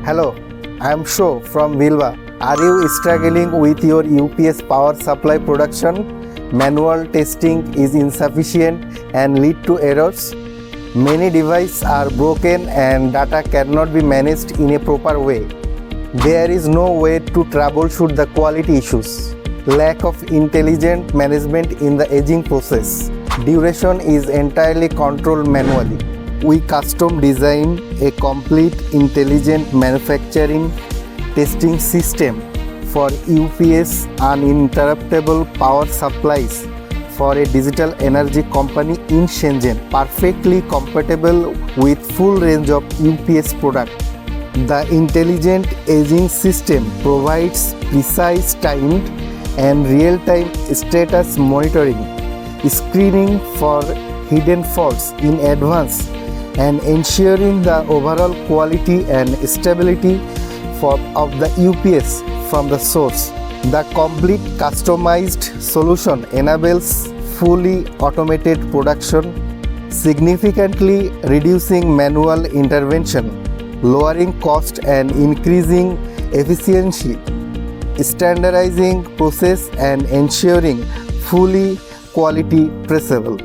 Hello, I am Sho from Vilva. Are you struggling with your UPS power supply production? Manual testing is insufficient and lead to errors. Many devices are broken and data cannot be managed in a proper way. There is no way to troubleshoot the quality issues. Lack of intelligent management in the aging process. Duration is entirely controlled manually. We custom design a complete intelligent manufacturing testing system for UPS uninterruptible power supplies for a digital energy company in Shenzhen, perfectly compatible with full range of UPS products. The intelligent aging system provides precise timed and real-time status monitoring, screening for hidden faults in advance, and ensuring the overall quality and stability of the UPS from the source. The complete customized solution enables fully automated production, significantly reducing manual intervention, lowering cost and increasing efficiency, standardizing process and ensuring fully quality traceable.